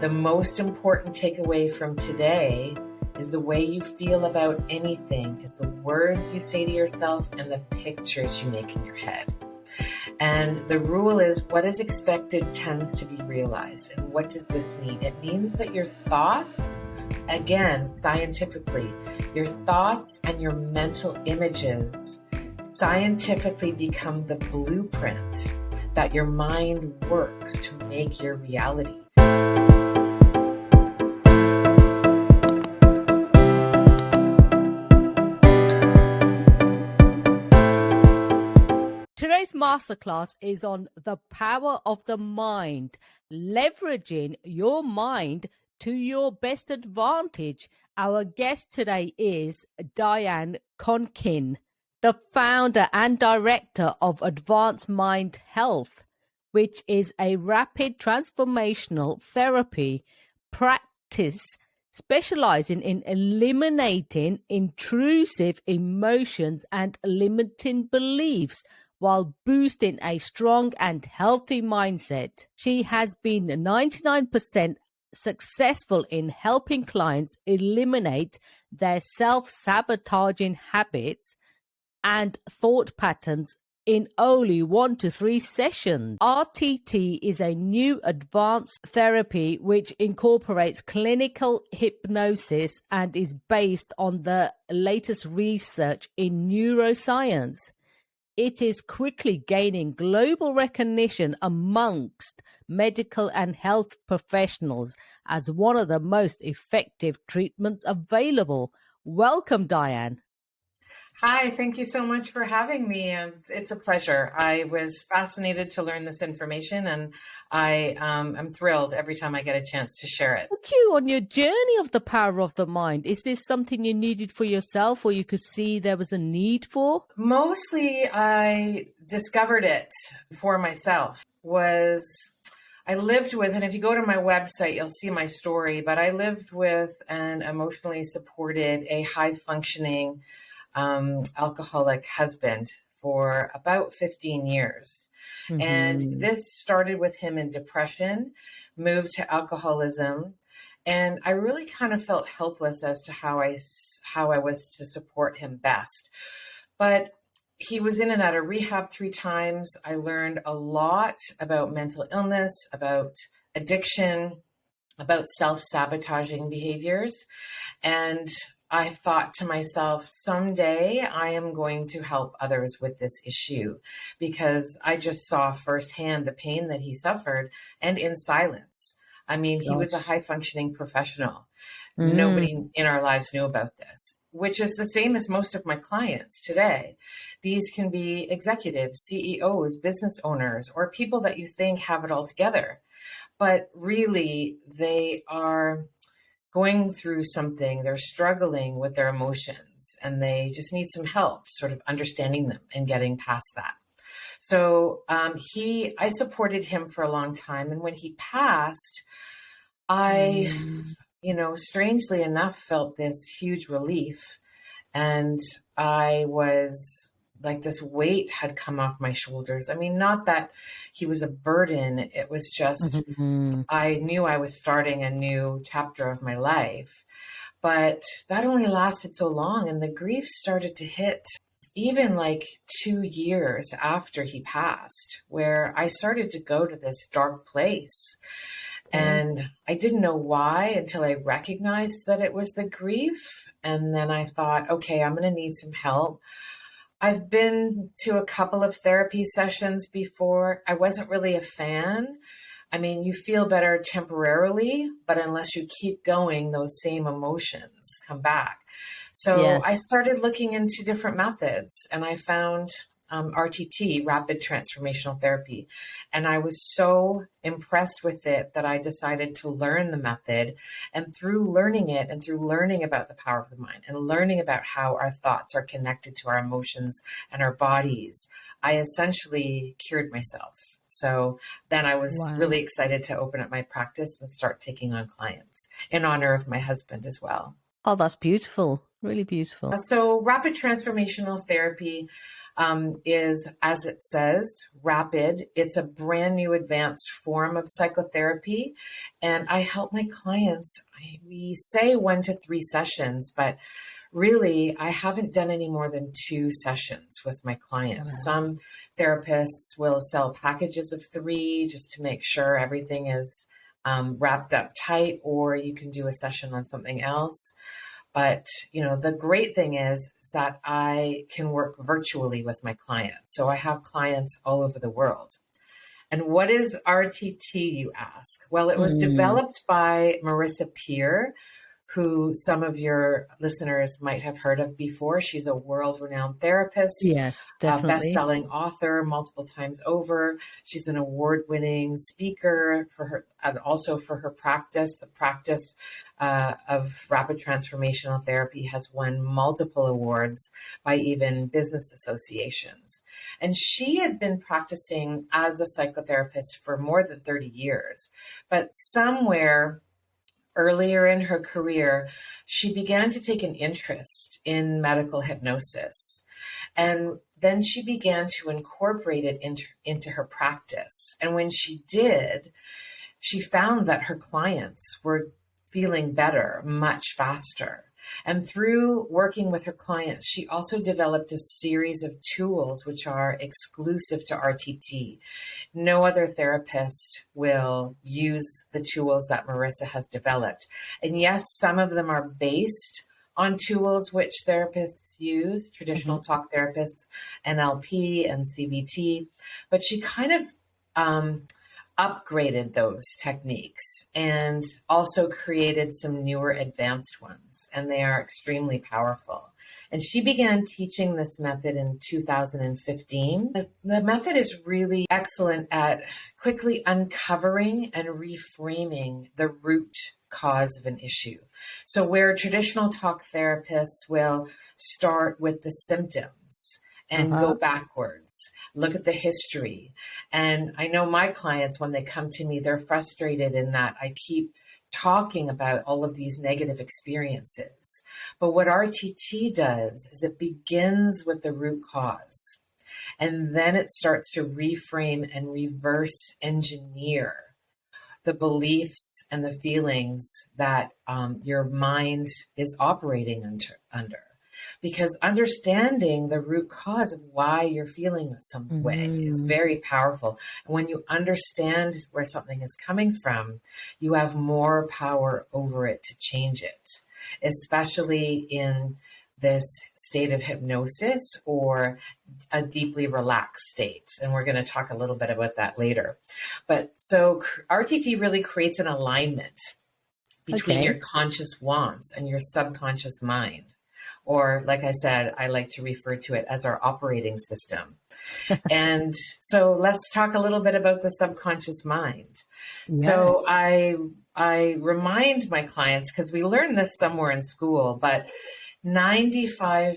The most important takeaway from today is the way you feel about anything is the words you say to yourself and the pictures you make in your head. And the rule is what is expected tends to be realized. And what does this mean? It means that your thoughts, again, scientifically, your thoughts and your mental images scientifically become the blueprint that your mind works to make your reality. Today's masterclass is on the power of the mind, leveraging your mind to your best advantage. Our guest today is Diane Konkin, the founder and director of Advanced Mind Health, which is a rapid transformational therapy practice specializing in eliminating intrusive emotions and limiting beliefs while boosting a strong and healthy mindset. She has been 99% successful in helping clients eliminate their self-sabotaging habits and thought patterns in only 1 to 3 sessions. RTT is a new advanced therapy which incorporates clinical hypnosis and is based on the latest research in neuroscience. It is quickly gaining global recognition amongst medical and health professionals as one of the most effective treatments available. Welcome, Diane. Hi, thank you so much for having me. It's a pleasure. I was fascinated to learn this information, and I'm thrilled every time I get a chance to share it. Took you on your journey of the power of the mind. Is this something you needed for yourself, or you could see there was a need for? Mostly, I discovered it for myself. I lived with, and if you go to my website, you'll see my story, but I lived with an emotionally supported, a high-functioning alcoholic husband for about 15 years. Mm-hmm. And this started with him in depression, moved to alcoholism. And I really kind of felt helpless as to how I was to support him best. But he was in and out of rehab 3 times. I learned a lot about mental illness, about addiction, about self-sabotaging behaviors. And I thought to myself, someday I am going to help others with this issue, because I just saw firsthand the pain that he suffered, and in silence. I mean, he was a high functioning professional. Nobody in our lives knew about this, which is the same as most of my clients today. These can be executives, CEOs, business owners, or people that you think have it all together. But really, they are going through something, they're struggling with their emotions, and they just need some help sort of understanding them and getting past that. So I supported him for a long time. And when he passed, I, strangely enough, felt this huge relief. And I was like, this weight had come off my shoulders. I mean, not that he was a burden. It was just, I knew I was starting a new chapter of my life, but that only lasted so long. And the grief started to hit even like 2 years after he passed, where I started to go to this dark place. And I didn't know why until I recognized that it was the grief. And then I thought, okay, I'm going to need some help. I've been to a couple of therapy sessions before. I wasn't really a fan. I mean, you feel better temporarily, but unless you keep going, those same emotions come back. So I started looking into different methods, and I found RTT, Rapid Transformational Therapy. And I was so impressed with it that I decided to learn the method. And through learning it, and through learning about the power of the mind, and learning about how our thoughts are connected to our emotions and our bodies, I essentially cured myself. So then I was really excited to open up my practice and start taking on clients in honor of my husband as well. Oh, that's beautiful. Really beautiful. So rapid transformational therapy is, as it says, rapid. It's a brand new advanced form of psychotherapy. And I help my clients, we say 1 to 3 sessions, but really, I haven't done any more than 2 sessions with my clients. Wow. Some therapists will sell packages of 3 just to make sure everything is wrapped up tight, or you can do a session on something else. But, the great thing is that I can work virtually with my clients. So I have clients all over the world. And what is RTT, you ask? Well, it was developed by Marissa Peer, who some of your listeners might have heard of before. She's a world-renowned therapist, Yes, definitely. best-selling author multiple times over. She's an award-winning speaker for her, and also for her practice. The practice of rapid transformational therapy has won multiple awards by even business associations. And she had been practicing as a psychotherapist for more than 30 years, but somewhere earlier in her career, she began to take an interest in medical hypnosis. And then she began to incorporate it into her practice. And when she did, she found that her clients were feeling better much faster. And through working with her clients, she also developed a series of tools which are exclusive to RTT. No other therapist will use the tools that Marissa has developed. And yes, some of them are based on tools which therapists use, traditional talk therapists, NLP and CBT, but she kind of upgraded those techniques and also created some newer advanced ones, and they are extremely powerful. And she began teaching this method in 2015. The method is really excellent at quickly uncovering and reframing the root cause of an issue. So where traditional talk therapists will start with the symptoms and go backwards, look at the history. And I know my clients, when they come to me, they're frustrated in that I keep talking about all of these negative experiences. But what RTT does is it begins with the root cause, and then it starts to reframe and reverse engineer the beliefs and the feelings that your mind is operating under. Because understanding the root cause of why you're feeling some way is very powerful. And when you understand where something is coming from, you have more power over it to change it, especially in this state of hypnosis or a deeply relaxed state. And we're going to talk a little bit about that later. But so RTT really creates an alignment between your conscious wants and your subconscious mind. Or, like I said, I like to refer to it as our operating system. And so let's talk a little bit about the subconscious mind. Yeah. So I remind my clients, because we learned this somewhere in school, but 95%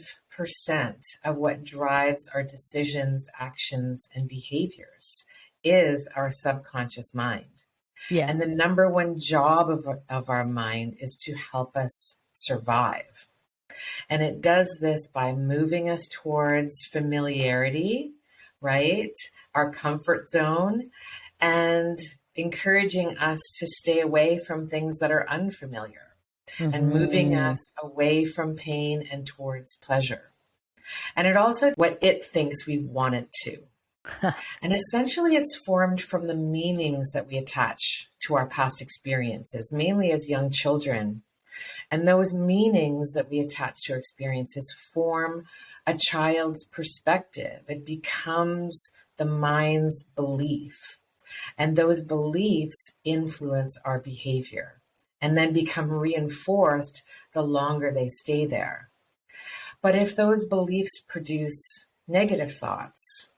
of what drives our decisions, actions, and behaviors is our subconscious mind. Yes. And the number one job of our mind is to help us survive. And it does this by moving us towards familiarity, right? Our comfort zone, and encouraging us to stay away from things that are unfamiliar, and moving us away from pain and towards pleasure. And it also, what it thinks we want it to. And essentially it's formed from the meanings that we attach to our past experiences, mainly as young children. And those meanings that we attach to our experiences form a child's perspective. It becomes the mind's belief. And those beliefs influence our behavior and then become reinforced the longer they stay there. But if those beliefs produce negative thoughts,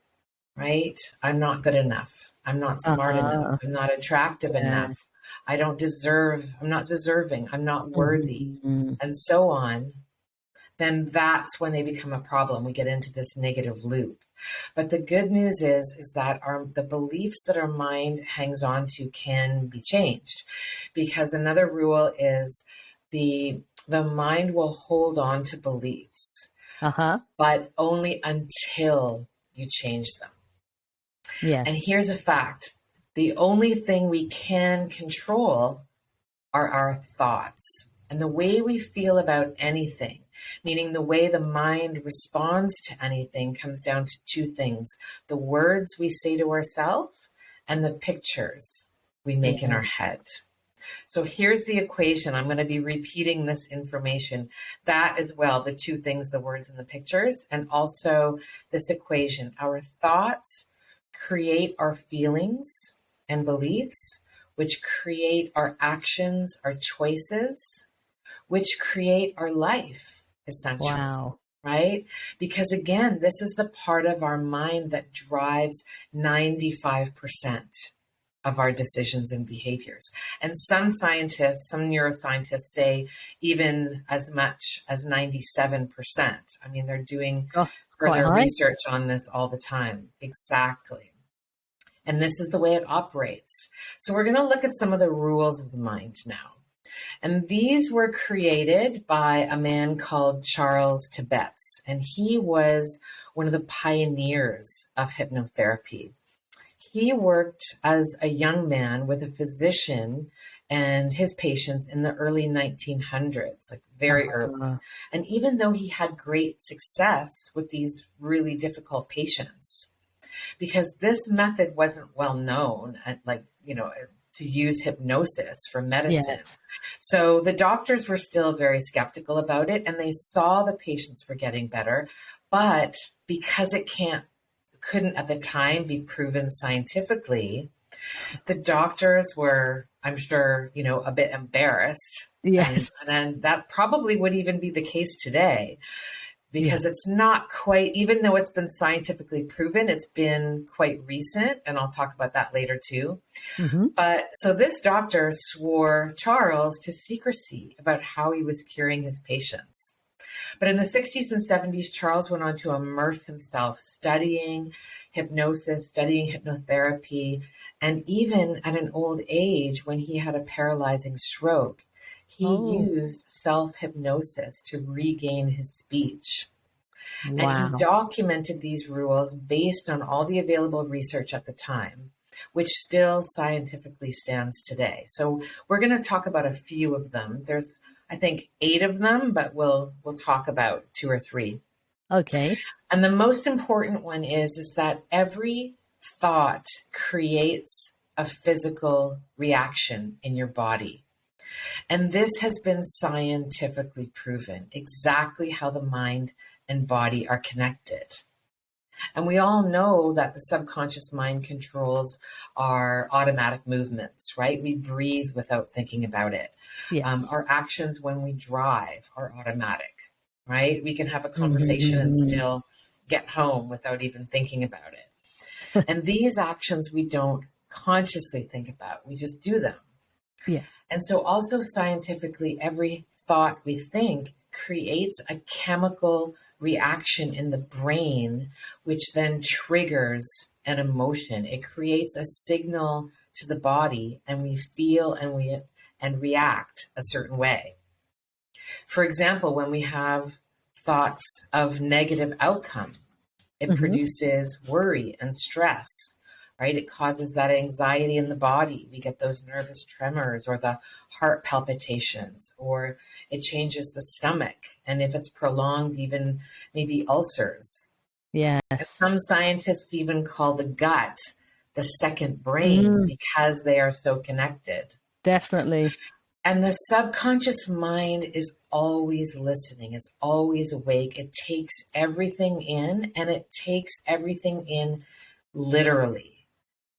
right? I'm not good enough. I'm not smart enough. I'm not attractive enough. I don't deserve, I'm not deserving. I'm not worthy, and so on. Then that's when they become a problem. We get into this negative loop. But the good news is that the beliefs that our mind hangs on to can be changed, because another rule is the the mind will hold on to beliefs, Uh-huh. but only until you change them. Yes. And here's a fact. The only thing we can control are our thoughts and the way we feel about anything, meaning the way the mind responds to anything comes down to two things: the words we say to ourselves and the pictures we make in our Yes. head. So here's the equation. I'm going to be repeating this information. That as well, the two things, the words and the pictures, and also this equation. Our thoughts create our feelings and beliefs, which create our actions, our choices, which create our life, essentially. Wow. Right? Because again, this is the part of our mind that drives 95% of our decisions and behaviors. And some scientists, some neuroscientists say even as much as 97%. I mean, they're doing Oh, quite further high. research on this all the time. Exactly. And this is the way it operates. So we're going to look at some of the rules of the mind now. And these were created by a man called Charles Tibbetts, and he was one of the pioneers of hypnotherapy. He worked as a young man with a physician and his patients in the early 1900s, like very early. Uh, And even though he had great success with these really difficult patients, because this method wasn't well known at to use hypnosis for medicine. yes. So the doctors were still very skeptical about it, and they saw the patients were getting better, but because it couldn't at the time be proven scientifically, the doctors were, I'm sure, a bit embarrassed. And, Yes. and then that probably would even be the case today, Yeah. because it's not quite, even though it's been scientifically proven, it's been quite recent. And I'll talk about that later too. Mm-hmm. But so this doctor swore Charles to secrecy about how he was curing his patients. But in the 60s and 70s, Charles went on to immerse himself studying hypnosis, studying hypnotherapy, and even at an old age when he had a paralyzing stroke, he Oh, used self-hypnosis to regain his speech. And he wow. documented these rules based on all the available research at the time, which still scientifically stands today. So we're going to talk about a few of them. There's, I think, 8 of them, but we'll talk about 2 or 3. Okay. And the most important one is that every thought creates a physical reaction in your body. And this has been scientifically proven, exactly how the mind and body are connected. And we all know that the subconscious mind controls our automatic movements, right? We breathe without thinking about it. Yes. Our actions when we drive are automatic, right? We can have a conversation and Mm-hmm. still get home without even thinking about it. And these actions we don't consciously think about, we just do them. Yeah. And so also scientifically, every thought we think creates a chemical reaction in the brain, which then triggers an emotion. It creates a signal to the body, and we feel and react a certain way. For example, when we have thoughts of negative outcome, it Mm-hmm. produces worry and stress, right? It causes that anxiety in the body. We get those nervous tremors or the heart palpitations, or it changes the stomach. And if it's prolonged, even maybe ulcers. And Yes. some scientists even call the gut the second brain Mm, because they are so connected. definitely. And the subconscious mind is always listening. It's always awake. It takes everything in, and it takes everything in literally.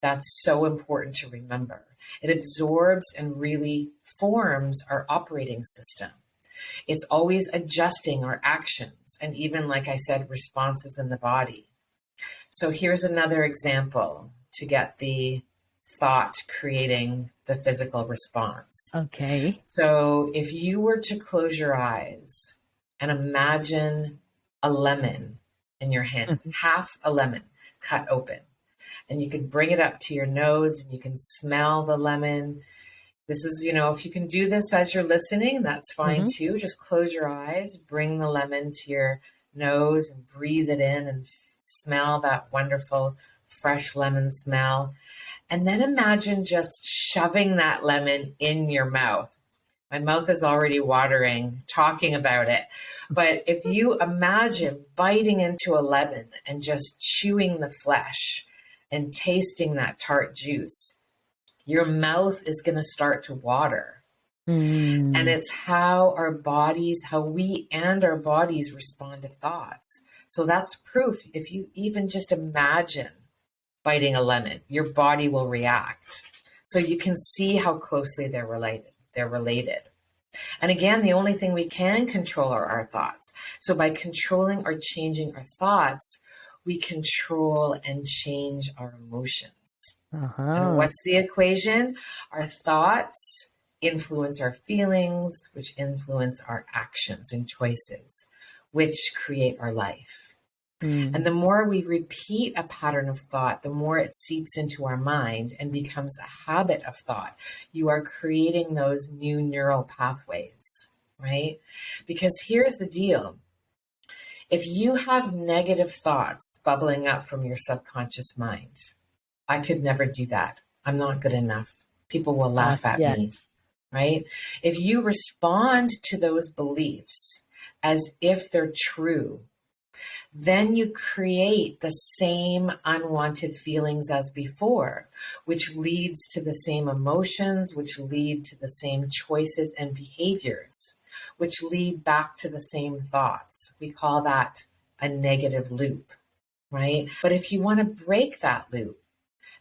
That's so important to remember. It absorbs and really forms our operating system. It's always adjusting our actions and even, like I said, responses in the body. So here's another example to get the thought creating the physical response. Okay. So if you were to close your eyes and imagine a lemon in your hand, Mhm. half a lemon cut open, and you can bring it up to your nose and you can smell the lemon, This is, if you can do this as you're listening, that's fine too. Just close your eyes, bring the lemon to your nose and breathe it in and smell that wonderful fresh lemon smell. And then imagine just shoving that lemon in your mouth. My mouth is already watering talking about it. But if you imagine biting into a lemon and just chewing the flesh and tasting that tart juice, your mouth is going to start to water. And it's how we and our bodies respond to thoughts. So that's proof. If you even just imagine biting a lemon, your body will react. So you can see how closely they're related. And again, the only thing we can control are our thoughts. So by controlling or changing our thoughts, we control and change our emotions. And what's the equation? Our thoughts influence our feelings, which influence our actions and choices, which create our life. And the more we repeat a pattern of thought, the more it seeps into our mind and becomes a habit of thought. You are creating those new neural pathways, right? Because here's the deal. If you have negative thoughts bubbling up from your subconscious mind, I could never do that. I'm not good enough. People will laugh at me, right? If you respond to those beliefs as if they're true, then you create the same unwanted feelings as before, which leads to the same emotions, which lead to the same choices and behaviors, which lead back to the same thoughts. We call that a negative loop, right? But if you want to break that loop,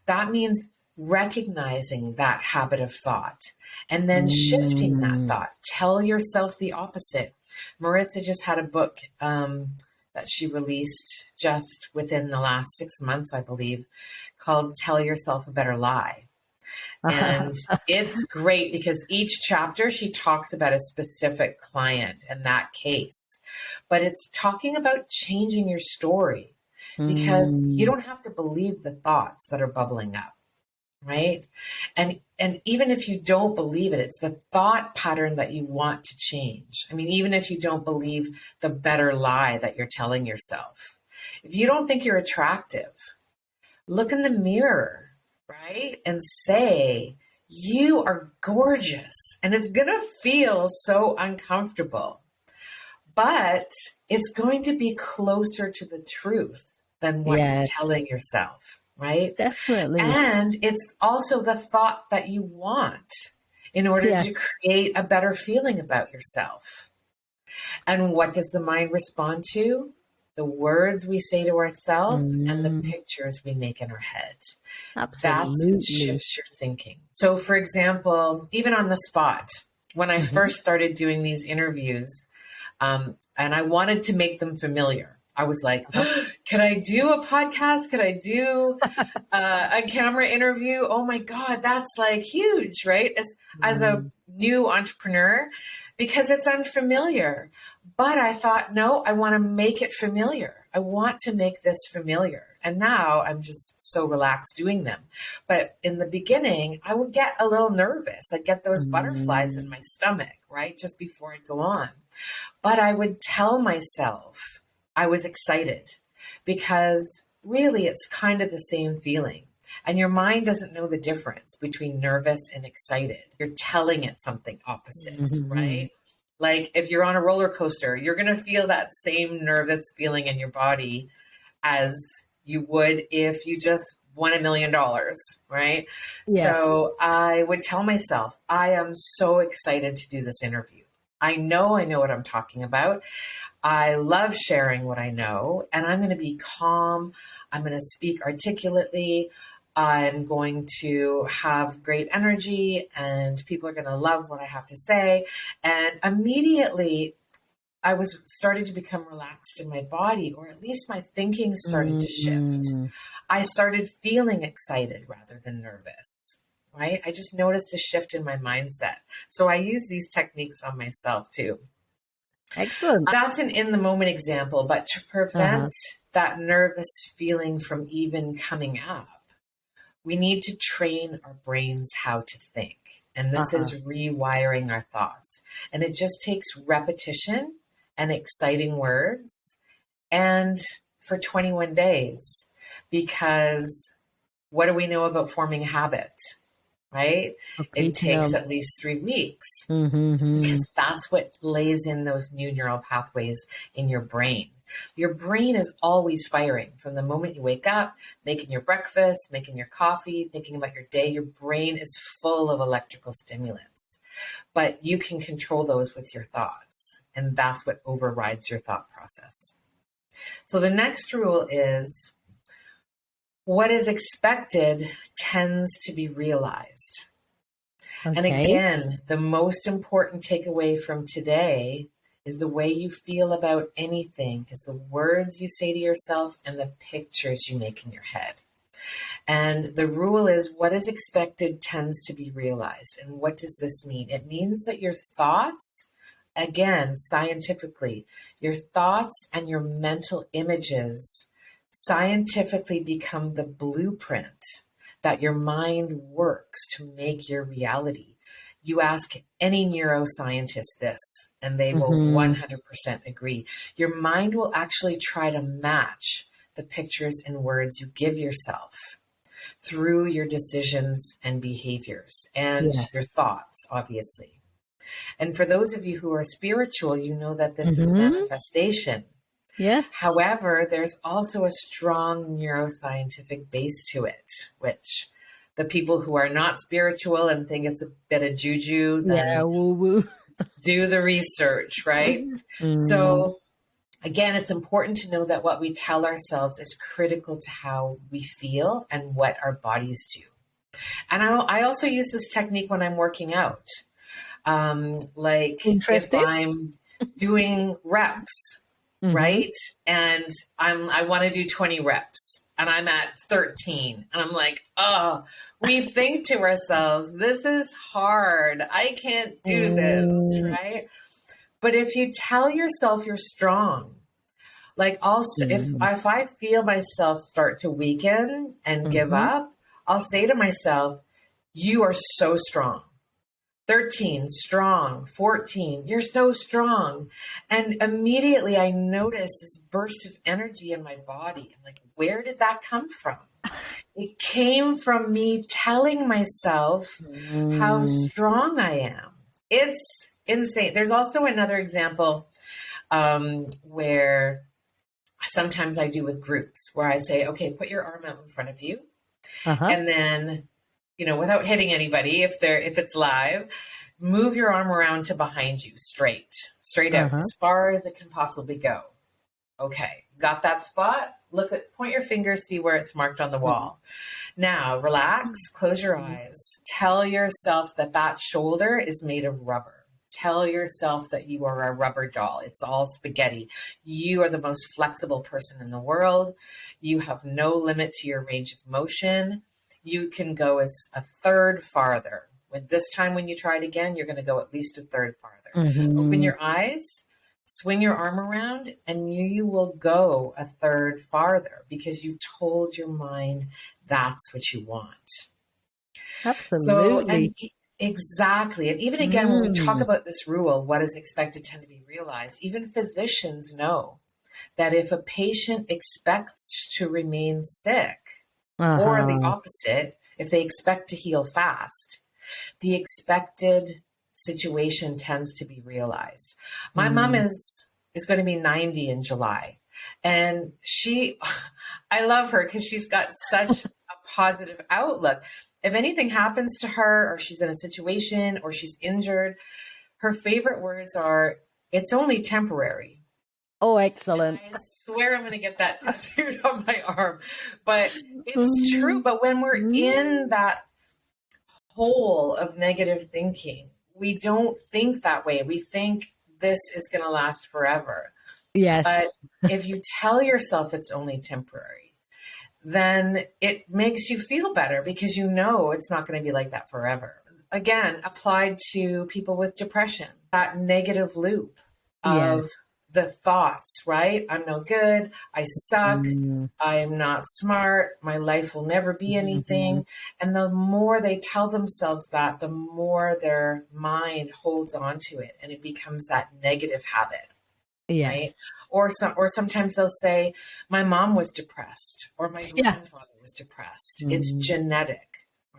that means recognizing that habit of thought and then shifting that thought. Tell yourself the opposite. Marissa just had a book that she released just within the last 6 months, I believe, called Tell Yourself a Better Lie. And it's great because each chapter she talks about a specific client and that case. But it's talking about changing your story because you don't have to believe the thoughts that are bubbling up, right? And even if you don't believe it, it's the thought pattern that you want to change. I mean, even if you don't believe the better lie that you're telling yourself. If you don't think you're attractive, look in the mirror, right? And say, you are gorgeous. And it's going to feel so uncomfortable, but it's going to be closer to the truth than what you're telling yourself, right? Definitely. And it's also the thought that you want in order to create a better feeling about yourself. And what does the mind respond to? The words we say to ourselves and the pictures we make in our head. Absolutely. That's what shifts your thinking. So for example, even on the spot, when I first started doing these interviews, and I wanted to make them familiar, I was like, could I do a podcast? Could I do a camera interview? Oh my God, that's like huge, right? As a new entrepreneur, because it's unfamiliar. But I thought, no, I want to make it familiar. I want to make this familiar. And now I'm just so relaxed doing them. But in the beginning, I would get a little nervous. I'd get those butterflies in my stomach, right? Just before I'd go on. But I would tell myself I was excited because really it's kind of the same feeling. And your mind doesn't know the difference between nervous and excited. You're telling it something opposite, right? Like if you're on a roller coaster, you're going to feel that same nervous feeling in your body as you would if you just won $1 million, right? Yes. So I would tell myself, I am so excited to do this interview. I know what I'm talking about. I love sharing what I know, and I'm going to be calm. I'm going to speak articulately. I'm going to have great energy, and people are going to love what I have to say. And immediately I was started to become relaxed in my body, or at least my thinking started to shift. I started feeling excited rather than nervous, right? I just noticed a shift in my mindset. So I use these techniques on myself too. Excellent. That's an in the moment example, but to prevent that nervous feeling from even coming up, we need to train our brains how to think. And this is rewiring our thoughts. And it just takes repetition and exciting words and for 21 days, because what do we know about forming a habit, right? It takes at least 3 weeks because that's what lays in those new neural pathways in your brain. Your brain is always firing from the moment you wake up, making your breakfast, making your coffee, thinking about your day. Your brain is full of electrical stimulants, but you can control those with your thoughts. And that's what overrides your thought process. So the next rule is what is expected tends to be realized. Okay. And again, the most important takeaway from today is the way you feel about anything, is the words you say to yourself and the pictures you make in your head. And the rule is what is expected tends to be realized. And what does this mean? It means that your thoughts, again, scientifically, your thoughts and your mental images scientifically become the blueprint that your mind works to make your reality. You ask any neuroscientist this, and they will 100% agree. Your mind will actually try to match the pictures and words you give yourself through your decisions and behaviors and your thoughts, obviously. And for those of you who are spiritual, you know that this is manifestation. Yes. However, there's also a strong neuroscientific base to it, which the people who are not spiritual and think it's a bit of juju, then woo-woo. Do the research, right? So again, it's important to know that what we tell ourselves is critical to how we feel and what our bodies do. And I also use this technique when I'm working out. Like if I'm doing reps, right? And I want to do 20 reps and I'm at 13 and I'm like, oh, we think to ourselves, this is hard. I can't do this, right? But if you tell yourself you're strong, like also if I feel myself start to weaken and give up, I'll say to myself, you are so strong. 13, strong. 14, you're so strong. And immediately I noticed this burst of energy in my body. I'm like, where did that come from? It came from me telling myself how strong I am. It's insane. There's also another example where sometimes I do with groups where I say, okay, put your arm out in front of you. And then, without hitting anybody, if it's live, move your arm around to behind you, straight out, as far as it can possibly go. Okay, got that spot? Point your finger, see where it's marked on the wall. Now, relax, close your eyes. Tell yourself that shoulder is made of rubber. Tell yourself that you are a rubber doll. It's all spaghetti. You are the most flexible person in the world. You have no limit to your range of motion. You can go as a third farther. With this time when you try it again, you're going to go at least a third farther. Open your eyes, swing your arm around, and you will go a third farther because you told your mind that's what you want. Absolutely. Exactly. And even again, when we talk about this rule, what is expected tend to be realized, even physicians know that if a patient expects to remain sick, or the opposite, if they expect to heal fast, the expected situation tends to be realized. My mom is going to be 90 in July. And I love her because she's got such a positive outlook. If anything happens to her or she's in a situation or she's injured, her favorite words are, it's only temporary. Oh, excellent. And I swear I'm going to get that tattooed on my arm. But it's true. But when we're in that hole of negative thinking, we don't think that way. We think this is going to last forever. Yes. But if you tell yourself it's only temporary, then it makes you feel better because you know it's not going to be like that forever. Again, applied to people with depression, that negative loop of the thoughts, right? I'm no good. I suck. Mm. I'm not smart. My life will never be Mhm. anything. And the more they tell themselves that, the more their mind holds on to it, and it becomes that negative habit, right? Yes. Or sometimes they'll say, my mom was depressed or my Yeah. grandfather was depressed. It's Mm. genetic,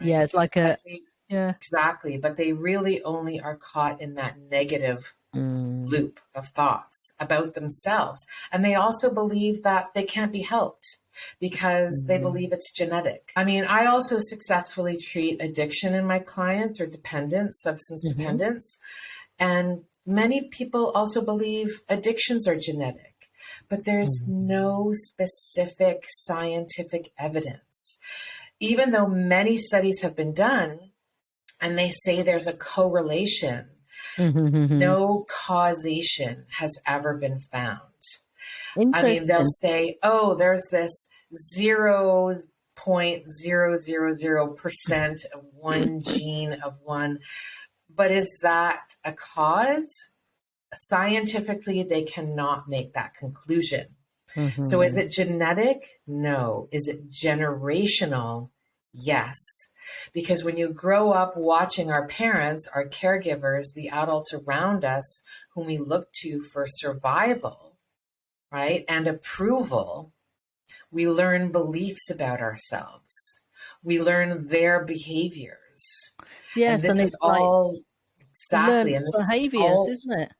Yeah, right? it's like But a they, yeah. exactly, but they really only are caught in that negative Mm. loop of thoughts about themselves. And they also believe that they can't be helped because they Mm. believe it's genetic. I mean, I also successfully treat addiction in my clients, or dependence, substance Mhm. dependence. And many people also believe addictions are genetic, but there's Mhm. no specific scientific evidence. Even though many studies have been done and they say there's a correlation, Mhm. no causation has ever been found. I mean, they'll Interesting. say, oh, there's this 0.0000% of one gene of one, but is that a cause? Scientifically, they cannot make that conclusion. So is Mhm. it genetic? No. Is it generational? Yes. Because when you grow up watching our parents, our caregivers, the adults around us whom we look to for survival, right, and approval, we learn beliefs about ourselves. We learn their behaviors. And Yes, this and is it's like all exactly, learned and this is behaviors, all isn't it?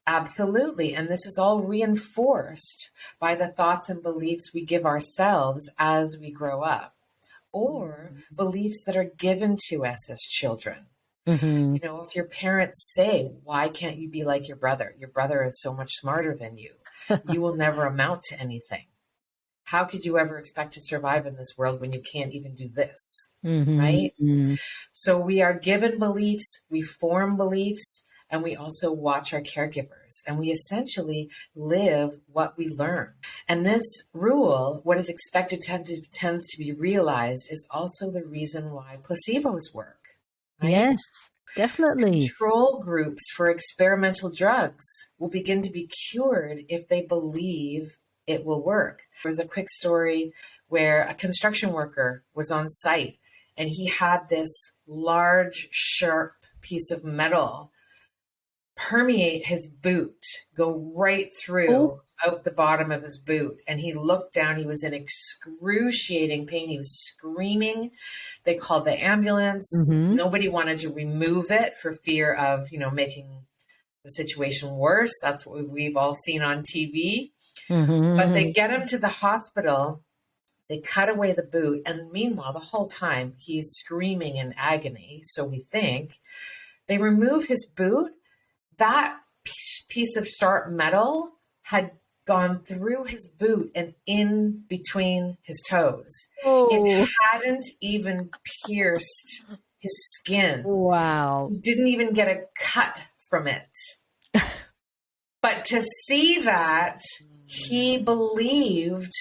absolutely. And this is all reinforced by the thoughts and beliefs we give ourselves as we grow up, or beliefs that are given to us as children. Mhm. You know, if your parents say, why can't you be like your brother? Your brother is so much smarter than you. You will never amount to anything. How could you ever expect to survive in this world when you can't even do this? Right? Mhm. So we are given beliefs, we form beliefs, and we also watch our caregivers, and we essentially live what we learn. And this rule, what is expected tends to be realized, is also the reason why placebos work, right? Yes, definitely. Control groups for experimental drugs will begin to be cured if they believe it will work. There's a quick story where a construction worker was on site and he had this large, sharp piece of metal permeate his boot, go right Oh. through out the bottom of his boot. And he looked down, he was in excruciating pain. He was screaming. They called the ambulance. Mhm. Nobody wanted to remove it for fear of, making the situation worse. That's what we've all seen on TV. But they Mhm. get him to the hospital. They cut away the boot. And meanwhile, the whole time he's screaming in agony. So we think they remove his boot. That piece of sharp metal had gone through his boot and in between his toes. It Oh, hadn't even pierced his skin. wow. He didn't even get a cut from it. But to see that, he believed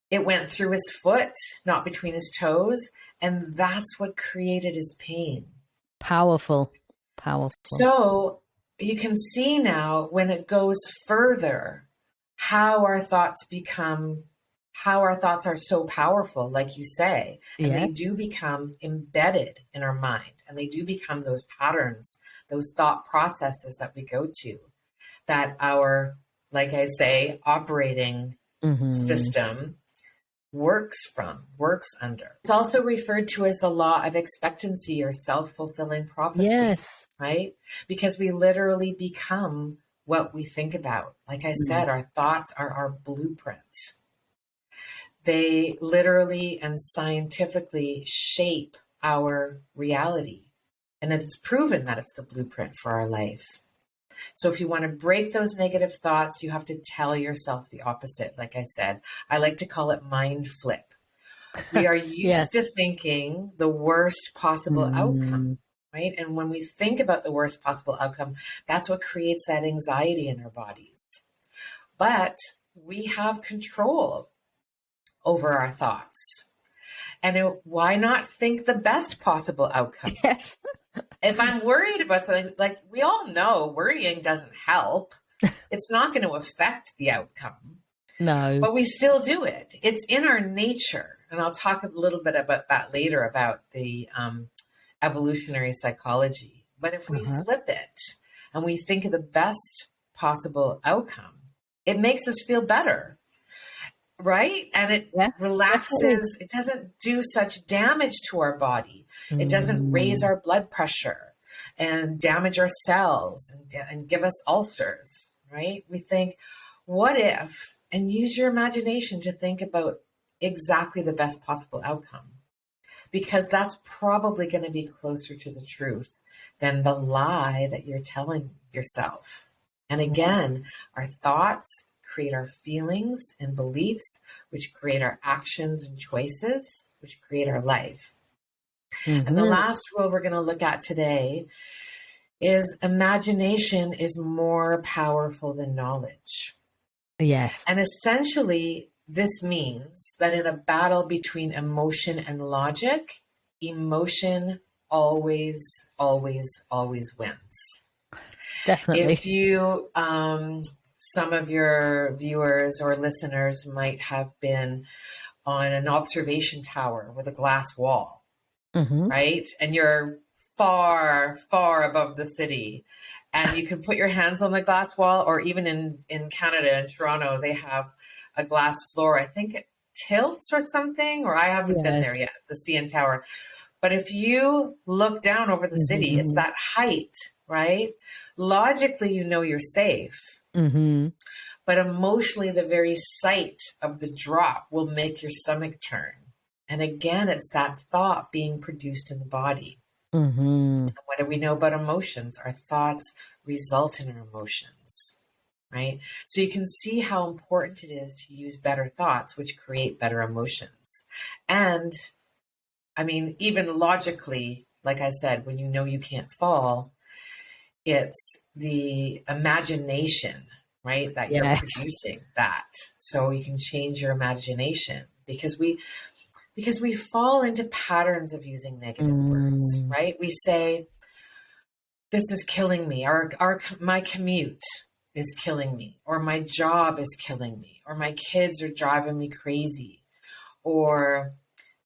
it went through his foot, not between his toes. And that's what created his pain. Powerful. Powerful. So you can see now when it goes further how our thoughts become, how our thoughts are so powerful, like you say, and they do Yes. become embedded in our mind, and they do become those patterns, those thought processes that we go to, that our, like I say, operating Mhm. system works under. It's also referred to as the law of expectancy or self-fulfilling prophecy, Yes. right? Because we literally become what we think about. Like I Mm. said, our thoughts are our blueprint. They literally and scientifically shape our reality. And it's proven that it's the blueprint for our life. So if you want to break those negative thoughts, you have to tell yourself the opposite. Like I said, I like to call it mind flip. We are Yes. used to thinking the worst possible outcome, Mm. right? And when we think about the worst possible outcome, that's what creates that anxiety in our bodies. But we have control over our thoughts. And why not think the best possible outcome? Yes. If I'm worried about something, like we all know worrying doesn't help, It's not going to affect the outcome, No. but we still do it. It's in our nature. And I'll talk a little bit about that later, about the evolutionary psychology. But if we flip it and we think of the best possible outcome, it makes us feel better, right? And it relaxes. Definitely. It doesn't do such damage to our body. It doesn't raise our blood pressure and damage our cells and give us ulcers, right? We think, what if, and use your imagination to think about exactly the best possible outcome, because that's probably going to be closer to the truth than the lie that you're telling yourself. And again, our thoughts create our feelings and beliefs, which create our actions and choices, which create our life. And the last rule we're going to look at today is imagination is more powerful than knowledge. Yes. And essentially, this means that in a battle between emotion and logic, emotion always, always, always wins. Definitely. If you, some of your viewers or listeners might have been on an observation tower with a glass wall, right? And you're far, far above the city. And you can put your hands on the glass wall, or even in Canada, in Toronto, they have a glass floor. I think it tilts or something, or I haven't been there yet, the CN Tower. But if you look down over the city, it's that height, right? Logically, you know you're safe. But emotionally, the very sight of the drop will make your stomach turn. And again, it's that thought being produced in the body. What do we know about emotions? Our thoughts result in our emotions, right? So you can see how important it is to use better thoughts, which create better emotions. And I mean, even logically, like I said, when you know you can't fall, it's the imagination, right? That you're producing that. So you can change your imagination, because we fall into patterns of using negative words, right? We say, this is killing me, or my commute is killing me, or my job is killing me, or my kids are driving me crazy, or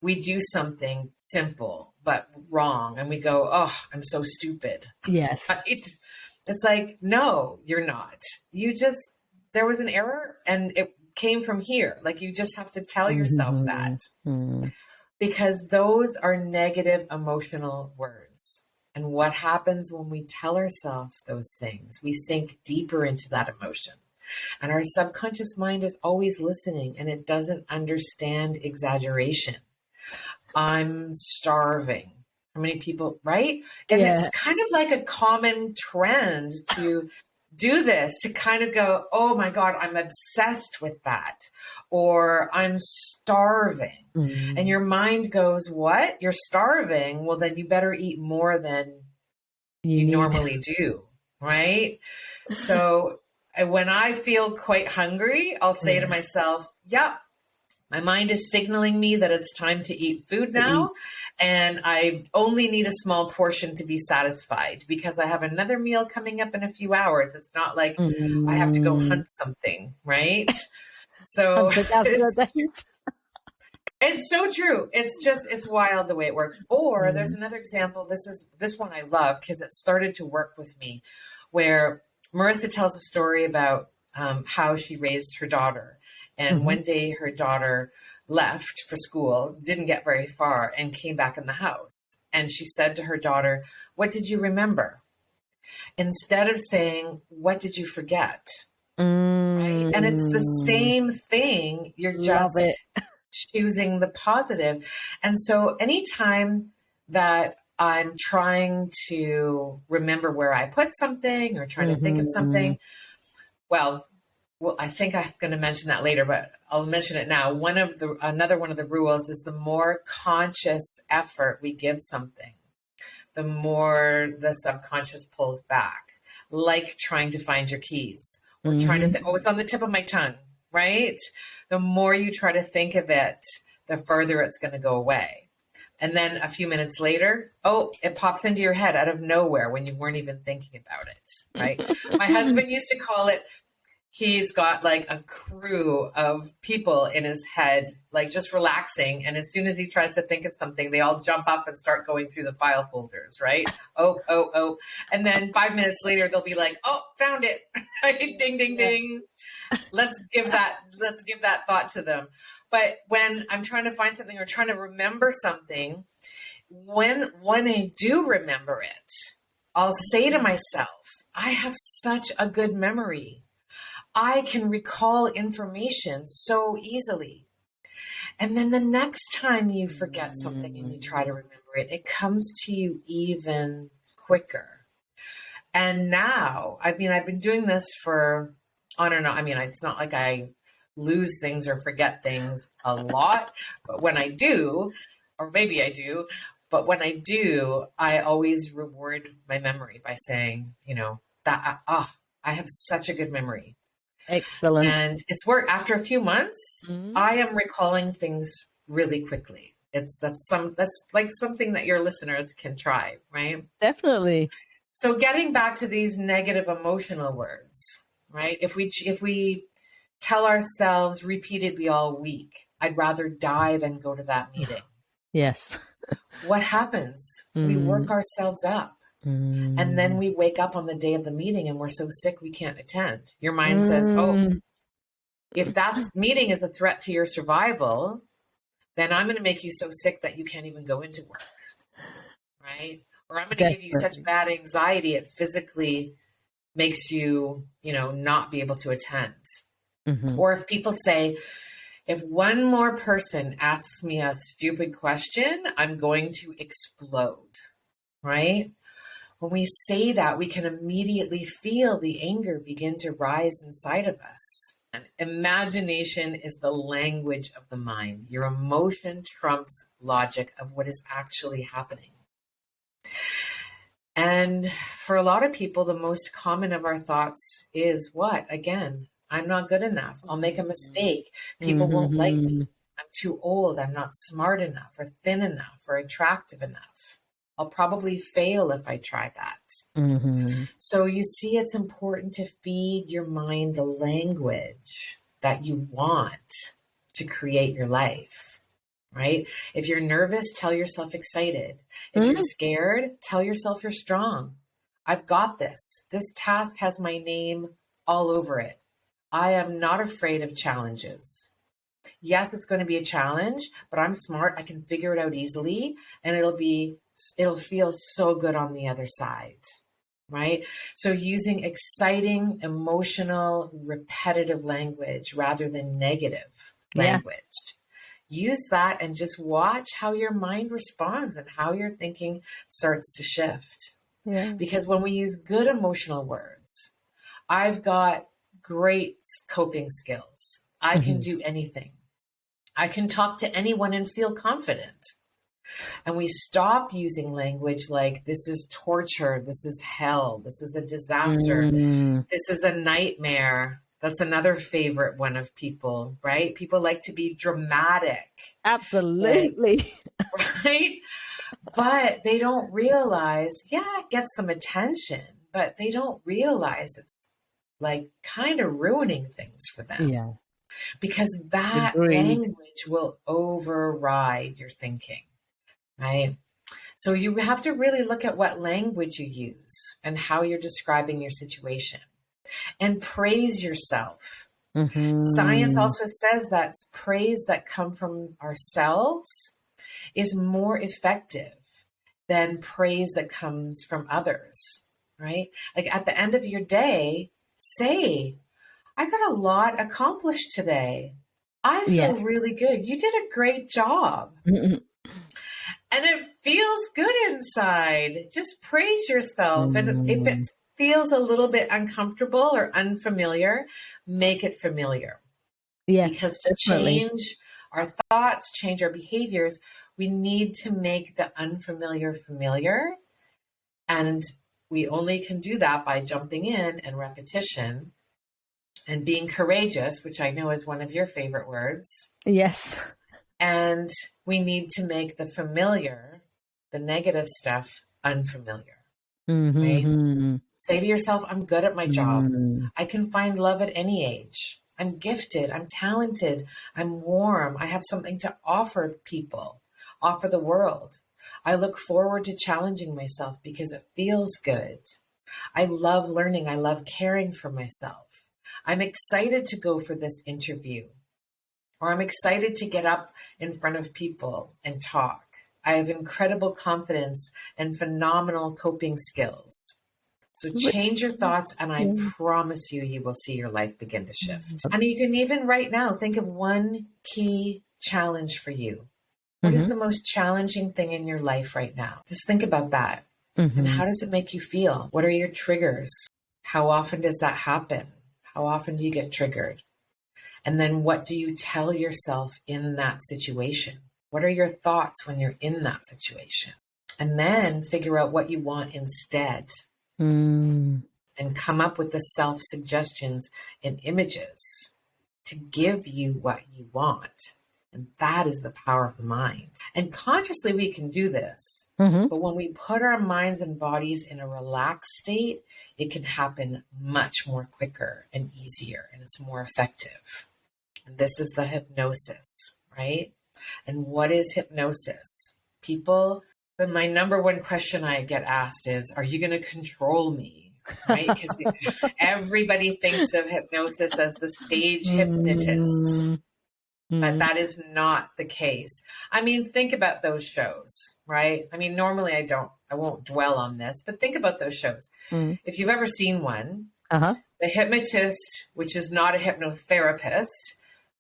we do something simple but wrong and we go, oh, I'm so stupid. Yes. Right? It's like, no, you're not. There was an error and it came from here. Like, you just have to tell yourself that, because those are negative emotional words. And what happens when we tell ourselves those things? We sink deeper into that emotion. And our subconscious mind is always listening, and it doesn't understand exaggeration. I'm starving. How many people, right? And it's kind of like a common trend to do this, to kind of go, oh my God, I'm obsessed with that. Or I'm starving. And your mind goes, what? You're starving? Well, then you better eat more than you normally do, right? So when I feel quite hungry, I'll say to myself, yeah, my mind is signaling me that it's time to eat food now. And I only need a small portion to be satisfied, because I have another meal coming up in a few hours. It's not like I have to go hunt something, right? So it's so true. It's wild the way it works. Or there's another example. This one I love, because it started to work with me, where Marissa tells a story about how she raised her daughter. And one day her daughter left for school, didn't get very far, and came back in the house. And she said to her daughter, what did you remember? Instead of saying, what did you forget? Right? And it's the same thing. You're just choosing the positive. And so anytime that I'm trying to remember where I put something, or trying to think of something, well, I think I'm going to mention that later, but I'll mention it now. Another one of the rules is, the more conscious effort we give something, the more the subconscious pulls back. Like trying to find your keys, or trying to think, oh, it's on the tip of my tongue, right? The more you try to think of it, the further it's going to go away. And then a few minutes later, oh, it pops into your head out of nowhere when you weren't even thinking about it, right? My husband used to call it, he's got like a crew of people in his head, like just relaxing. And as soon as he tries to think of something, they all jump up and start going through the file folders, right? Oh, oh, oh. And then 5 minutes later, they'll be like, oh, found it. Ding, ding, ding. Let's give that thought to them. But when I'm trying to find something or trying to remember something, when I do remember it, I'll say to myself, I have such a good memory. I can recall information so easily. And then the next time you forget something and you try to remember it, it comes to you even quicker. And now, I mean, I've been doing this for, I don't know, I mean, it's not like I lose things or forget things a lot, but when I do, or maybe I do, but when I do, I always reward my memory by saying, you know, that, I have such a good memory. Excellent. And it's worked. After a few months, I am recalling things really quickly. That's like something that your listeners can try, right? Definitely. So getting back to these negative emotional words, right? If we tell ourselves repeatedly all week, I'd rather die than go to that meeting. Yes. What happens? We work ourselves up. And then we wake up on the day of the meeting and we're so sick we can't attend. Your mind says, oh, if that meeting is a threat to your survival, then I'm going to make you so sick that you can't even go into work, right? Or I'm going to give you such bad anxiety it physically makes you, you know, not be able to attend. Or if people say, if one more person asks me a stupid question, I'm going to explode, right? When we say that, we can immediately feel the anger begin to rise inside of us. And imagination is the language of the mind. Your emotion trumps logic of what is actually happening. And for a lot of people, the most common of our thoughts is what? Again, I'm not good enough. I'll make a mistake. People won't like me. I'm too old. I'm not smart enough or thin enough or attractive enough. I'll probably fail if I try that. So you see, it's important to feed your mind the language that you want to create your life, right? If you're nervous, tell yourself excited. If you're scared, tell yourself you're strong. I've got this. This task has my name all over it. I am not afraid of challenges. Yes, it's going to be a challenge, but I'm smart. I can figure it out easily, and it'll feel so good on the other side, right? So using exciting, emotional, repetitive language rather than negative language. Use that and just watch how your mind responds and how your thinking starts to shift. Because when we use good emotional words, I've got great coping skills. I can do anything. I can talk to anyone and feel confident. And we stop using language like, this is torture, this is hell, this is a disaster, this is a nightmare. That's another favorite one of people, right? People like to be dramatic. Absolutely. Right? But they don't realize, it gets them attention, but they don't realize it's like kind of ruining things for them. Because that language will override your thinking, right? So you have to really look at what language you use and how you're describing your situation, and praise yourself. Science also says that praise that comes from ourselves is more effective than praise that comes from others, right? Like at the end of your day, say, I got a lot accomplished today. I feel really good. You did a great job. And it feels good inside. Just praise yourself. And if it feels a little bit uncomfortable or unfamiliar, make it familiar. Because to change our thoughts, change our behaviors, we need to make the unfamiliar familiar. And we only can do that by jumping in and repetition. And being courageous, which I know is one of your favorite words. Yes. And we need to make the familiar, the negative stuff, unfamiliar, right? Mm-hmm. Say to yourself, I'm good at my job. Mm-hmm. I can find love at any age. I'm gifted. I'm talented. I'm warm. I have something to offer people, offer the world. I look forward to challenging myself because it feels good. I love learning. I love caring for myself. I'm excited to go for this interview, or I'm excited to get up in front of people and talk. I have incredible confidence and phenomenal coping skills. So change your thoughts, and I promise you, you will see your life begin to shift. And you can even right now think of one key challenge for you. What is the most challenging thing in your life right now? Just think about that. And how does it make you feel? What are your triggers? How often does that happen? How often do you get triggered? And then what do you tell yourself in that situation? What are your thoughts when you're in that situation? And then figure out what you want instead. And come up with the self-suggestions and images to give you what you want. And that is the power of the mind. And consciously we can do this. But when we put our minds and bodies in a relaxed state, it can happen much more quicker and easier, and it's more effective. And this is the hypnosis, right? And what is hypnosis? People, my number one question I get asked is, are you going to control me? Right? Because everybody thinks of hypnosis as the stage hypnotists. But that is not the case. I mean, think about those shows, right? I mean, normally I won't dwell on this, but think about those shows. If you've ever seen one, the hypnotist, which is not a hypnotherapist,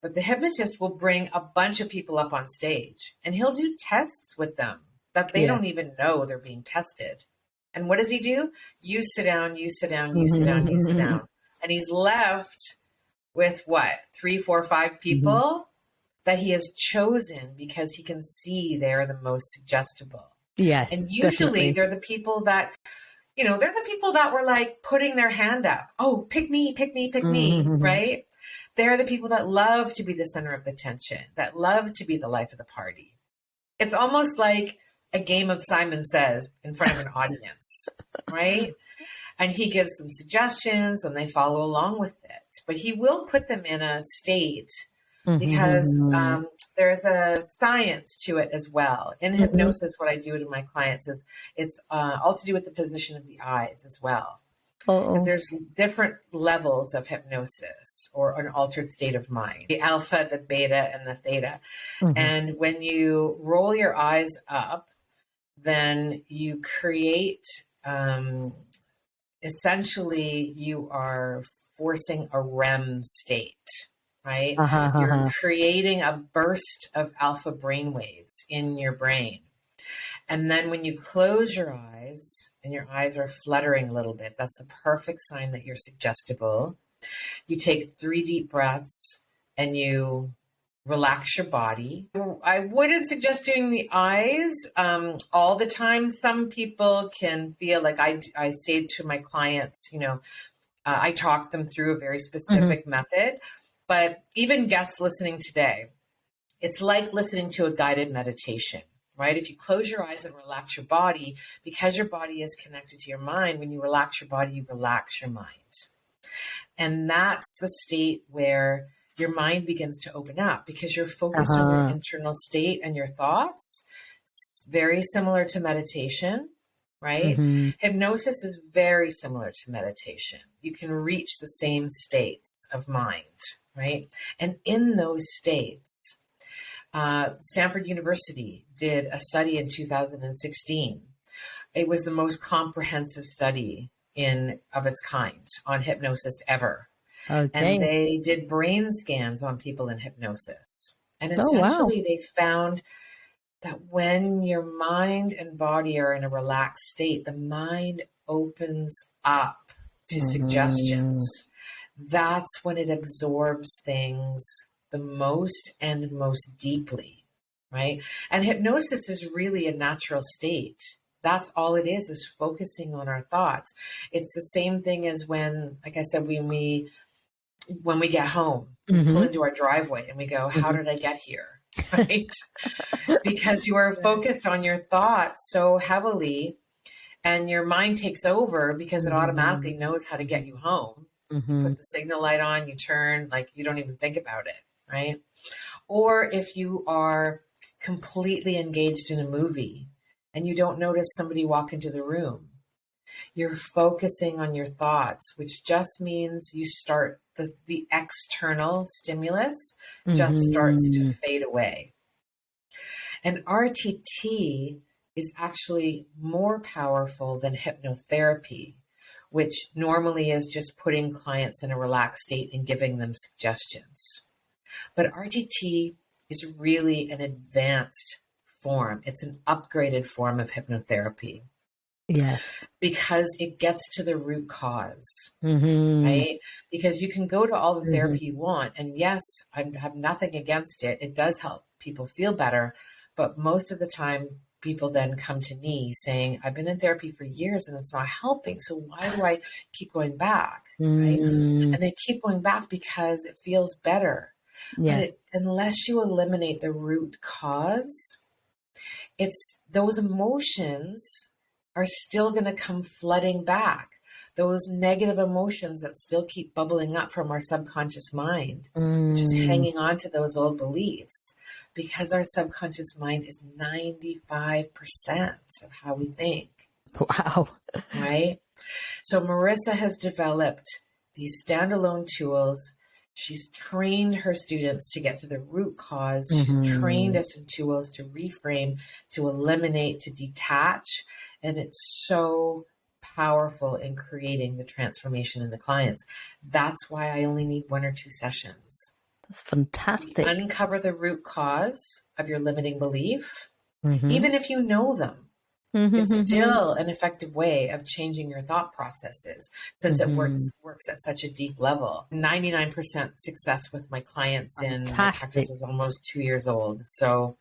but the hypnotist will bring a bunch of people up on stage and he'll do tests with them that they don't even know they're being tested. And what does he do? You sit down, you sit down, you sit down, you sit down. And he's left with what? 3, 4, 5 people that he has chosen because he can see they're the most suggestible. Yes. And usually definitely. they're the people that, they're the people that were like putting their hand up. Oh, pick me, pick me, pick me, right? They're the people that love to be the center of the attention, that love to be the life of the party. It's almost like a game of Simon Says in front of an audience, right? And he gives them suggestions and they follow along with it. But he will put them in a state because there's a science to it as well. In hypnosis, what I do to my clients is it's all to do with the position of the eyes as well. Because there's different levels of hypnosis or an altered state of mind, the alpha, the beta, and the theta. And when you roll your eyes up, then you create, essentially, you are forcing a REM state, right? You're creating a burst of alpha brainwaves in your brain. And then when you close your eyes and your eyes are fluttering a little bit, that's the perfect sign that you're suggestible. You take 3 deep breaths and you relax your body. I wouldn't suggest doing the eyes all the time. Some people can feel like I say to my clients, I talk them through a very specific method, but even guests listening today, it's like listening to a guided meditation, right? If you close your eyes and relax your body, because your body is connected to your mind, when you relax your body, you relax your mind. And that's the state where your mind begins to open up because you're focused on your internal state and your thoughts. Very similar to meditation, right? Hypnosis is very similar to meditation. You can reach the same states of mind, right? And in those states, Stanford University did a study in 2016. It was the most comprehensive study of its kind on hypnosis ever. And they did brain scans on people in hypnosis. And essentially they found that when your mind and body are in a relaxed state, the mind opens up to suggestions. That's when it absorbs things the most and most deeply, right? And hypnosis is really a natural state. That's all it is focusing on our thoughts. It's the same thing as when, like I said, when we get home, we pull into our driveway and we go, how did I get here? right? Because you are focused on your thoughts so heavily, and your mind takes over because it automatically knows how to get you home. You put the signal light on, you turn, like you don't even think about it, right? Or if you are completely engaged in a movie and you don't notice somebody walk into the room, you're focusing on your thoughts, which just means you start the external stimulus just starts to fade away. And RTT is actually more powerful than hypnotherapy, which normally is just putting clients in a relaxed state and giving them suggestions. But RTT is really an advanced form. It's an upgraded form of hypnotherapy. Yes. Because it gets to the root cause, right? Because you can go to all the therapy you want. And yes, I have nothing against it. It does help people feel better. But most of the time, people then come to me saying, I've been in therapy for years and it's not helping. So why do I keep going back? Right? And they keep going back because it feels better. Yes. But unless you eliminate the root cause, it's those emotions are still going to come flooding back. Those negative emotions that still keep bubbling up from our subconscious mind, which is hanging on to those old beliefs, because our subconscious mind is 95% of how we think. Wow. Right? So Marissa has developed these standalone tools. She's trained her students to get to the root cause. She's trained us in tools to reframe, to eliminate, to detach. And it's so powerful in creating the transformation in the clients. That's why I only need 1 or 2 sessions. That's fantastic. We uncover the root cause of your limiting belief, even if you know them. It's still an effective way of changing your thought processes, since it works at such a deep level. 99% success with my clients in my practice is almost 2 years old. So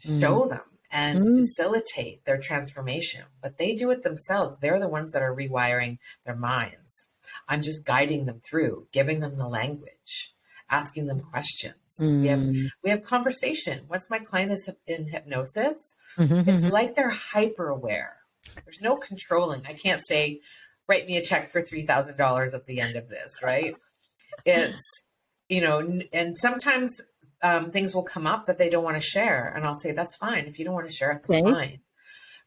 show them and facilitate their transformation, but they do it themselves. They're the ones that are rewiring their minds. I'm just guiding them through, giving them the language, asking them questions. We have conversation. Once my client is in hypnosis, it's like they're hyper aware. There's no controlling. I can't say, write me a check for $3,000 at the end of this, right? It's, and sometimes things will come up that they don't want to share. And I'll say, that's fine. If you don't want to share it, that's fine.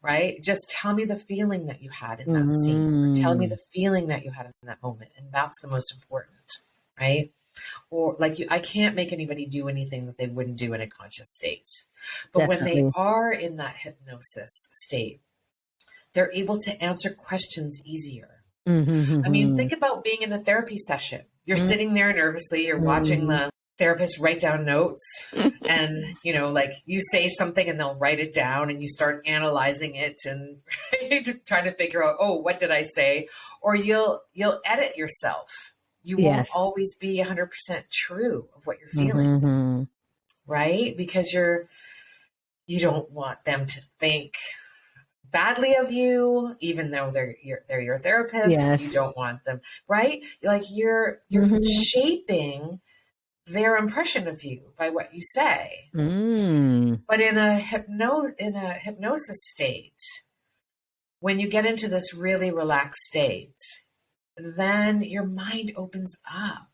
Right? Just tell me the feeling that you had in that scene. Or tell me the feeling that you had in that moment. And that's the most important, right? Or I can't make anybody do anything that they wouldn't do in a conscious state. But when they are in that hypnosis state, they're able to answer questions easier. I mean, think about being in a therapy session. You're sitting there nervously, you're watching the therapist write down notes and, you say something and they'll write it down and you start analyzing it and trying to figure out, oh, what did I say? Or you'll edit yourself. You won't always be 100% true of what you're feeling, right? Because you don't want them to think badly of you, even though they're your therapist. Yes. You don't want them, right? Like you're shaping their impression of you by what you say. But in a hypnosis state, when you get into this really relaxed state, then your mind opens up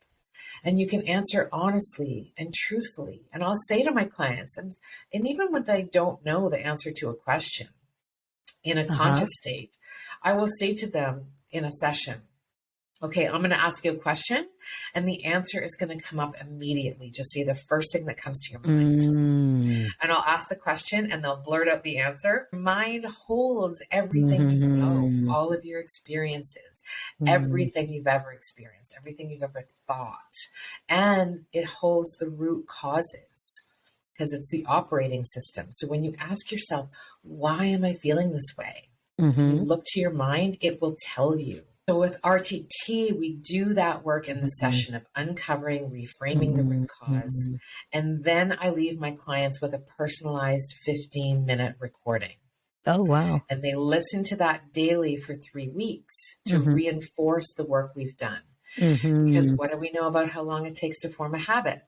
and you can answer honestly and truthfully. And I'll say to my clients, and even when they don't know the answer to a question in a conscious state, I will say to them in a session, okay, I'm going to ask you a question and the answer is going to come up immediately. Just say the first thing that comes to your mind. And I'll ask the question and they'll blurt out the answer. Mind holds everything you know, all of your experiences, everything you've ever experienced, everything you've ever thought. And it holds the root causes because it's the operating system. So when you ask yourself, why am I feeling this way? You look to your mind, it will tell you. So with RTT, we do that work in the session of uncovering, reframing the root cause. And then I leave my clients with a personalized 15-minute recording. Oh, wow. And they listen to that daily for 3 weeks to reinforce the work we've done. Because what do we know about how long it takes to form a habit?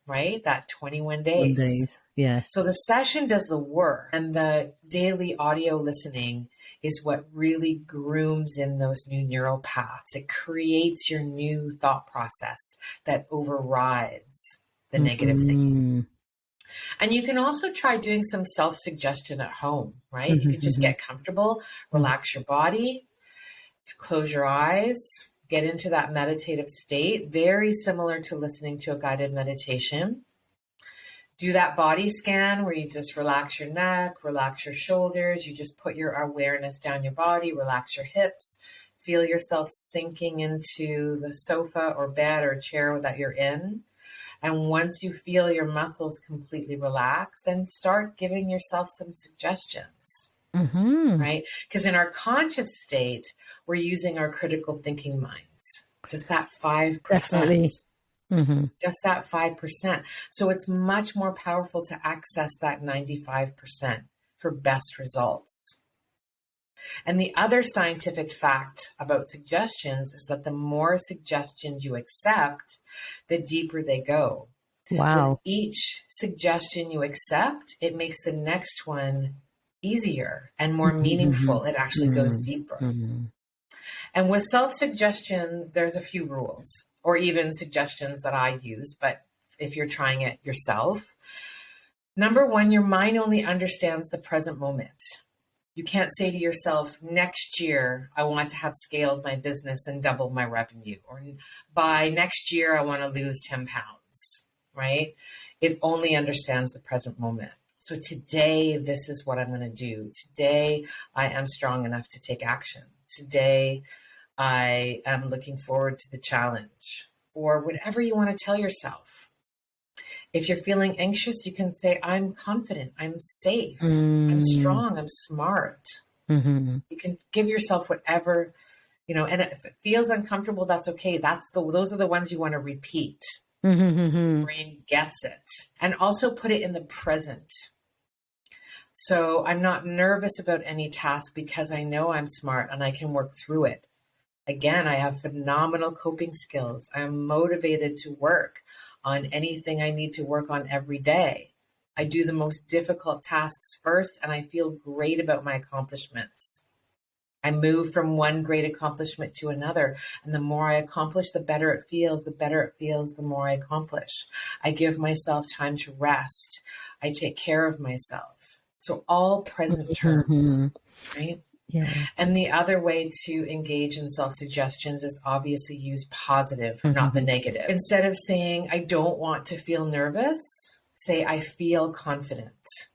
right? That 21 One days. days. Yes. So the session does the work, and the daily audio listening is what really grooms in those new neural paths. It creates your new thought process that overrides the negative thinking. And you can also try doing some self-suggestion at home, right? You could just get comfortable, relax your body, close your eyes, get into that meditative state, very similar to listening to a guided meditation. Do that body scan where you just relax your neck, relax your shoulders. You just put your awareness down your body, relax your hips, feel yourself sinking into the sofa or bed or chair that you're in. And once you feel your muscles completely relax, then start giving yourself some suggestions, right? Because in our conscious state, we're using our critical thinking minds, just that 5%. Definitely. Just that 5%. So it's much more powerful to access that 95% for best results. And the other scientific fact about suggestions is that the more suggestions you accept, the deeper they go. Wow. With each suggestion you accept, it makes the next one easier and more meaningful. It actually goes deeper. And with self-suggestion, there's a few rules, or even suggestions that I use, but if you're trying it yourself, number one, your mind only understands the present moment. You can't say to yourself, next year, I want to have scaled my business and doubled my revenue, or by next year, I want to lose 10 pounds, right? It only understands the present moment. So today, this is what I'm going to do. Today, I am strong enough to take action. Today, I am looking forward to the challenge, or whatever you want to tell yourself. If you're feeling anxious, you can say, I'm confident, I'm safe, I'm strong, I'm smart. You can give yourself whatever, and if it feels uncomfortable, that's okay. Those are the ones you want to repeat. Your brain gets it. And also put it in the present. So I'm not nervous about any task because I know I'm smart and I can work through it. Again, I have phenomenal coping skills. I'm motivated to work on anything I need to work on every day. I do the most difficult tasks first, and I feel great about my accomplishments. I move from one great accomplishment to another, and the more I accomplish, the better it feels. The better it feels, the more I accomplish. I give myself time to rest. I take care of myself. So all present terms, right? Yeah. And the other way to engage in self-suggestions is obviously use positive, not the negative. Instead of saying, I don't want to feel nervous, say, I feel confident.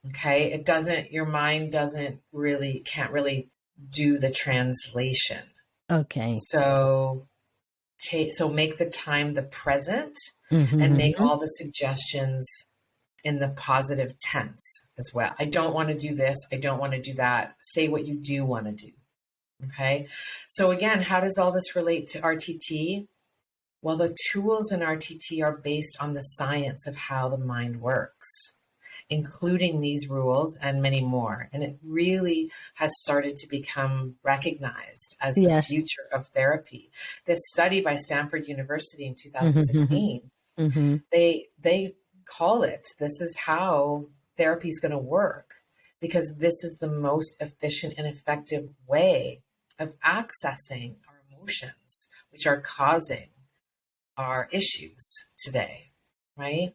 Okay. Your mind can't really do the translation. Okay. So make the time the present and make all the suggestions in the positive tense as well. I don't want to do this. I don't want to do that. Say what you do want to do. Okay. So again, how does all this relate to RTT? Well, the tools in RTT are based on the science of how the mind works, including these rules and many more. And it really has started to become recognized as the future of therapy. This study by Stanford University in 2016, they call it, this is how therapy is going to work, because this is the most efficient and effective way of accessing our emotions, which are causing our issues today, right?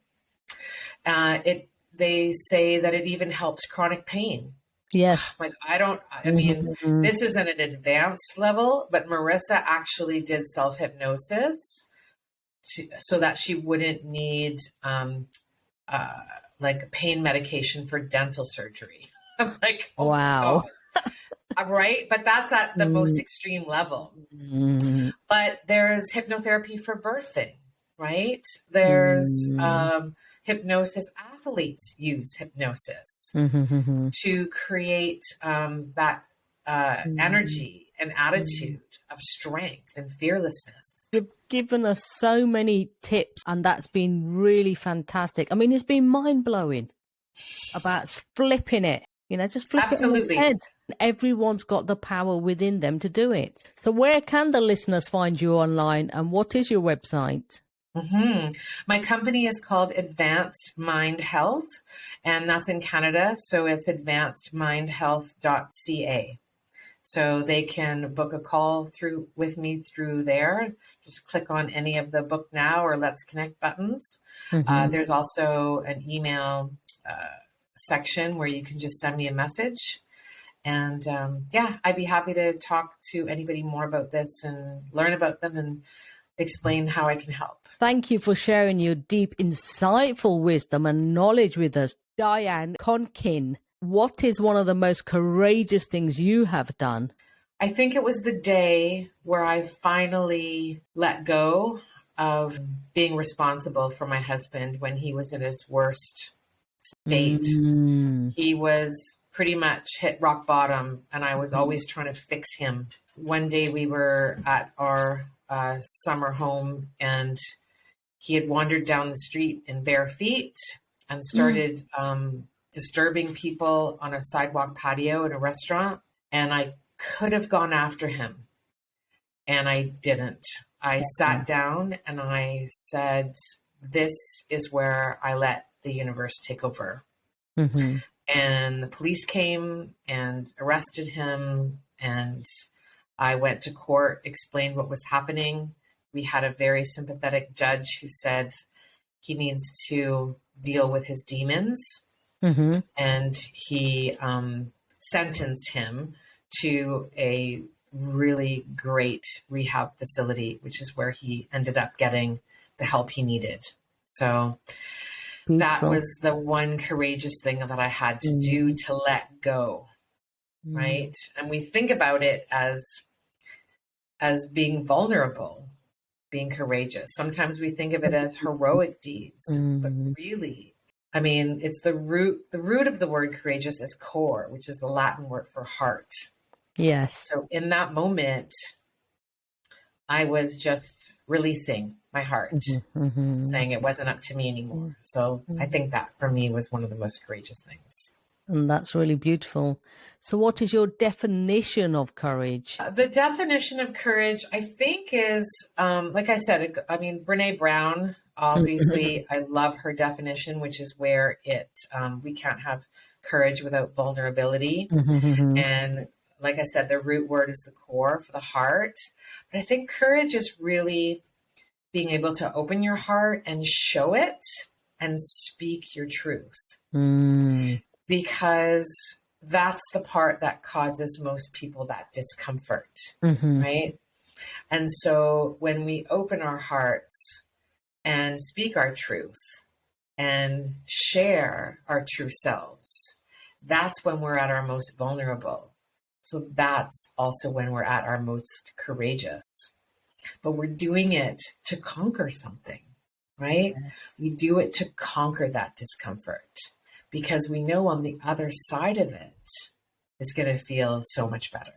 They say that it even helps chronic pain. Yes. This isn't an advanced level, but Marissa actually did self-hypnosis so that she wouldn't need like pain medication for dental surgery. I'm like, oh wow. Right? But that's at the most extreme level. But there's hypnotherapy for birthing, right? There's hypnosis. Athletes use hypnosis to create that energy and attitude of strength and fearlessness. You've given us so many tips, and that's been really fantastic. I mean, it's been mind-blowing about flipping it, just flip it on its head. Everyone's got the power within them to do it. So where can the listeners find you online, and what is your website? My company is called Advanced Mind Health, and that's in Canada. So it's advancedmindhealth.ca. So they can book a call through with me through there. Just click on any of the book now or let's connect buttons. There's also an email section where you can just send me a message. And yeah, I'd be happy to talk to anybody more about this and learn about them and explain how I can help. Thank you for sharing your deep, insightful wisdom and knowledge with us. Diane Konkin, what is one of the most courageous things you have done? I think it was the day where I finally let go of being responsible for my husband when he was in his worst state. He was pretty much hit rock bottom, and I was always trying to fix him. One day we were at our summer home, and he had wandered down the street in bare feet and started disturbing people on a sidewalk patio in a restaurant. And I could have gone after him, and I didn't. I sat down and I said, this is where I let the universe take over. And the police came and arrested him, and I went to court, explained what was happening. We had a very sympathetic judge who said he needs to deal with his demons. And he sentenced him to a really great rehab facility, which is where he ended up getting the help he needed. So that was the one courageous thing that I had to do, to let go. Right. And we think about it as being vulnerable, being courageous. Sometimes we think of it as heroic deeds, but really, I mean, it's the root of the word courageous is core, which is the Latin word for heart. Yes. So in that moment, I was just releasing my heart, saying it wasn't up to me anymore. So I think that for me was one of the most courageous things. And that's really beautiful. So what is your definition of courage? The definition of courage, I think, is, like I said, I mean, Brene Brown, obviously, I love her definition, which is where we can't have courage without vulnerability. And like I said, the root word is the core for the heart. But I think courage is really being able to open your heart and show it and speak your truth. Because that's the part that causes most people that discomfort, right? And so when we open our hearts and speak our truth and share our true selves, that's when we're at our most vulnerable. So that's also when we're at our most courageous. But we're doing it to conquer something, right? We do it to conquer that discomfort, because we know on the other side of it, it's going to feel so much better.